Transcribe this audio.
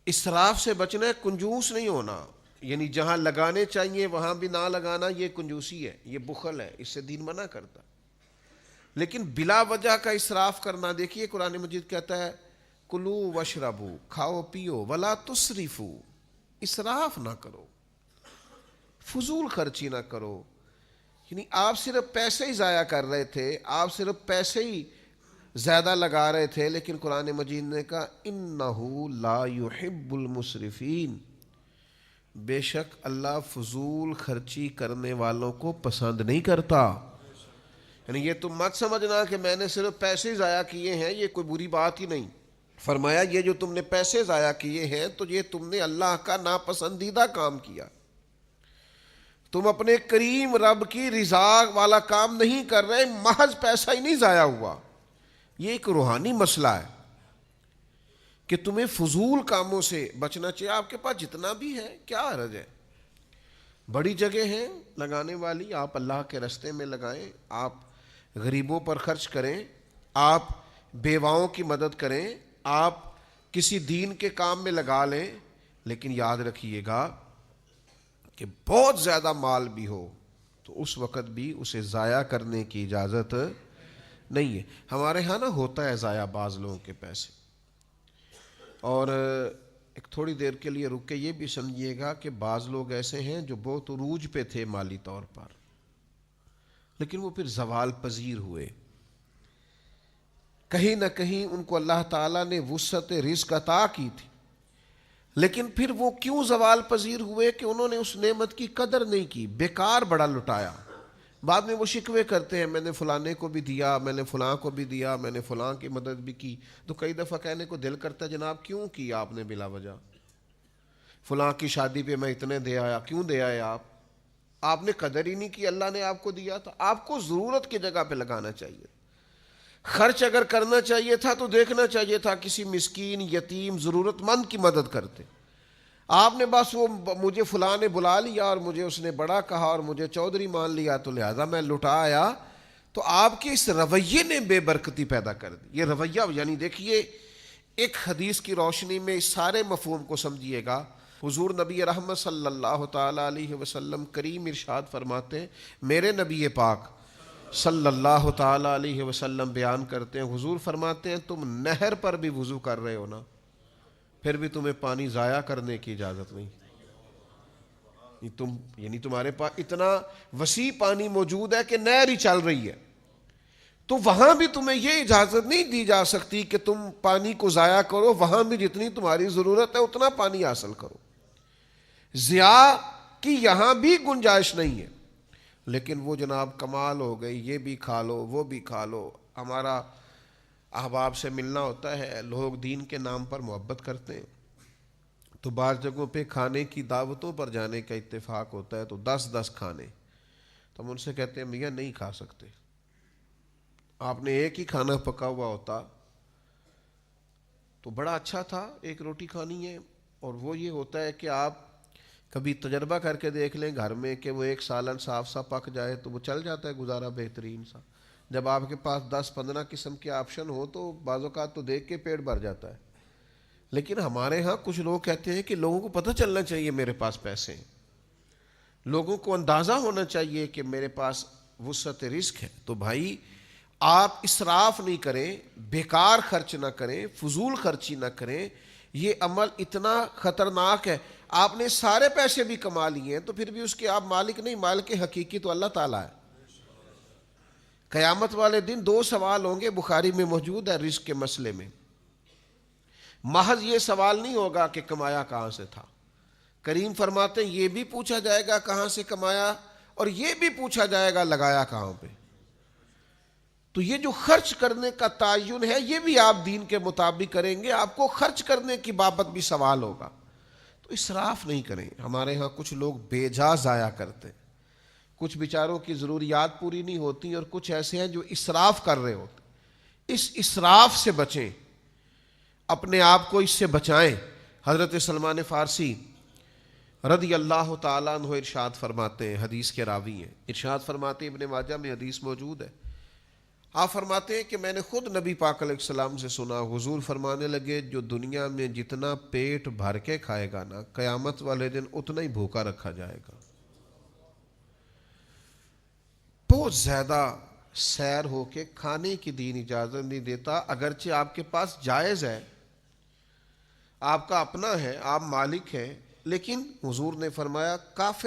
اسراف سے بچنا ہے، کنجوس نہیں ہونا، یعنی جہاں لگانے چاہیے وہاں بھی نہ لگانا، یہ کنجوسی ہے، یہ بخل ہے، اس سے دین منع کرتا۔ لیکن بلا وجہ کا اسراف کرنا، دیکھیے قرآن مجید کہتا ہے کلو وشربو، کھاؤ پیو، ولا تسرفو، اسراف نہ کرو، فضول خرچی نہ کرو۔ یعنی آپ صرف پیسے ہی ضائع کر رہے تھے، آپ صرف پیسے ہی زیادہ لگا رہے تھے، لیکن قرآن مجید نے کہا انہو لا یحب المسرفین، بے شک اللہ فضول خرچی کرنے والوں کو پسند نہیں کرتا۔ یعنی یہ تم مت سمجھنا کہ میں نے صرف پیسے ضائع کیے ہیں، یہ کوئی بری بات ہی نہیں۔ فرمایا یہ جو تم نے پیسے ضائع کیے ہیں تو یہ تم نے اللہ کا ناپسندیدہ کام کیا، تم اپنے کریم رب کی رضا والا کام نہیں کر رہے، محض پیسہ ہی نہیں ضائع ہوا۔ یہ ایک روحانی مسئلہ ہے کہ تمہیں فضول کاموں سے بچنا چاہیے۔ آپ کے پاس جتنا بھی ہے کیا حرج ہے، بڑی جگہ ہیں لگانے والی، آپ اللہ کے راستے میں لگائیں، آپ غریبوں پر خرچ کریں، آپ بیواؤں کی مدد کریں، آپ کسی دین کے کام میں لگا لیں، لیکن یاد رکھیے گا کہ بہت زیادہ مال بھی ہو تو اس وقت بھی اسے ضائع کرنے کی اجازت نہیں ہے۔ ہمارے ہاں نا ہوتا ہے ضائع بعض لوگوں کے پیسے، اور ایک تھوڑی دیر کے لیے رک کے یہ بھی سمجھیے گا کہ بعض لوگ ایسے ہیں جو بہت عروج پہ تھے مالی طور پر، لیکن وہ پھر زوال پذیر ہوئے، کہیں نہ کہیں ان کو اللہ تعالیٰ نے وسعت رزق عطا کی تھی، لیکن پھر وہ کیوں زوال پذیر ہوئے کہ انہوں نے اس نعمت کی قدر نہیں کی، بیکار بڑا لٹایا۔ بعد میں وہ شکوے کرتے ہیں میں نے فلانے کو بھی دیا، میں نے فلاں کو بھی دیا، میں نے فلاں کی مدد بھی کی، تو کئی دفعہ کہنے کو دل کرتا ہے جناب کیوں کی آپ نے بلا وجہ، فلاں کی شادی پہ میں اتنے دے آیا، کیوں دے آئے آپ نے قدر ہی نہیں کی، اللہ نے آپ کو دیا تھا۔ آپ کو ضرورت کی جگہ پہ لگانا چاہیے، خرچ اگر کرنا چاہیے تھا تو دیکھنا چاہیے تھا کسی مسکین یتیم ضرورت مند کی مدد کرتے۔ آپ نے بس وہ مجھے فلاں نے بلا لیا اور مجھے اس نے بڑا کہا اور مجھے چودھری مان لیا تو لہذا میں لٹا آیا، تو آپ کے اس رویے نے بے برکتی پیدا کر دی۔ یہ رویہ یعنی دیکھیے ایک حدیث کی روشنی میں اس سارے مفہوم کو سمجھیے گا۔ حضور نبی رحمت صلی اللہ تعالی علیہ وسلم کریم ارشاد فرماتے ہیں، میرے نبی پاک صلی اللہ تعالی علیہ وسلم بیان کرتے ہیں، حضور فرماتے ہیں تم نہر پر بھی وضو کر رہے ہو نا، پھر بھی تمہیں پانی ضائع کرنے کی اجازت نہیں۔ یعنی تمہارے پاس اتنا وسیع پانی موجود ہے کہ نہر ہی چل رہی ہے، تو وہاں بھی تمہیں یہ اجازت نہیں دی جا سکتی کہ تم پانی کو ضائع کرو، وہاں بھی جتنی تمہاری ضرورت ہے اتنا پانی حاصل کرو، ضیاء کی یہاں بھی گنجائش نہیں ہے۔ لیکن وہ جناب کمال ہو گئی، یہ بھی کھا لو وہ بھی کھا لو۔ ہمارا احباب سے ملنا ہوتا ہے، لوگ دین کے نام پر محبت کرتے ہیں، تو بعض جگہوں پہ کھانے کی دعوتوں پر جانے کا اتفاق ہوتا ہے تو 10 کھانے، تو ہم ان سے کہتے ہیں میاں نہیں کھا سکتے، آپ نے ایک ہی کھانا پکا ہوا ہوتا تو بڑا اچھا تھا، ایک روٹی کھانی ہے۔ اور وہ یہ ہوتا ہے کہ آپ کبھی تجربہ کر کے دیکھ لیں گھر میں کہ وہ ایک سالن صاف سا پک جائے تو وہ چل جاتا ہے گزارا بہترین سا۔ جب آپ کے پاس 10-15 قسم کے آپشن ہو تو بعض اوقات تو دیکھ کے پیٹ بھر جاتا ہے۔ لیکن ہمارے ہاں کچھ لوگ کہتے ہیں کہ لوگوں کو پتہ چلنا چاہیے میرے پاس پیسے ہیں، لوگوں کو اندازہ ہونا چاہیے کہ میرے پاس وسعت رزق ہے۔ تو بھائی آپ اسراف نہیں کریں، بیکار خرچ نہ کریں، فضول خرچی نہ کریں، یہ عمل اتنا خطرناک ہے۔ آپ نے سارے پیسے بھی کما لیے ہیں تو پھر بھی اس کے آپ مالک نہیں، مالک حقیقی تو اللہ تعالیٰ ہے۔ قیامت والے دن 2 سوال ہوں گے، بخاری میں موجود ہے رزق کے مسئلے میں۔ محض یہ سوال نہیں ہوگا کہ کمایا کہاں سے تھا، کریم فرماتے ہیں یہ بھی پوچھا جائے گا کہاں سے کمایا، اور یہ بھی پوچھا جائے گا لگایا کہاں پہ۔ تو یہ جو خرچ کرنے کا تعین ہے یہ بھی آپ دین کے مطابق کریں گے، آپ کو خرچ کرنے کی بابت بھی سوال ہوگا، تو اسراف نہیں کریں۔ ہمارے ہاں کچھ لوگ بے جا ضائع کرتے، کچھ بیچاروں کی ضروریات پوری نہیں ہوتی، اور کچھ ایسے ہیں جو اسراف کر رہے ہوتے۔ اس اسراف سے بچیں، اپنے آپ کو اس سے بچائیں۔ حضرت سلمان فارسی رضی اللہ تعالیٰ عنہ ارشاد فرماتے ہیں، حدیث کے راوی ہیں، ارشاد فرماتے ہیں ابن ماجہ میں حدیث موجود ہے، آپ فرماتے ہیں کہ میں نے خود نبی پاک علیہ السلام سے سنا، حضور فرمانے لگے جو دنیا میں جتنا پیٹ بھر کے کھائے گا نا، قیامت والے دن اتنا ہی بھوکا رکھا جائے گا۔ بہت زیادہ سیر ہو کے کھانے کی دین اجازت نہیں دیتا، اگرچہ آپ کے پاس جائز ہے، آپ کا اپنا ہے، آپ مالک ہیں، لیکن حضور نے فرمایا کافر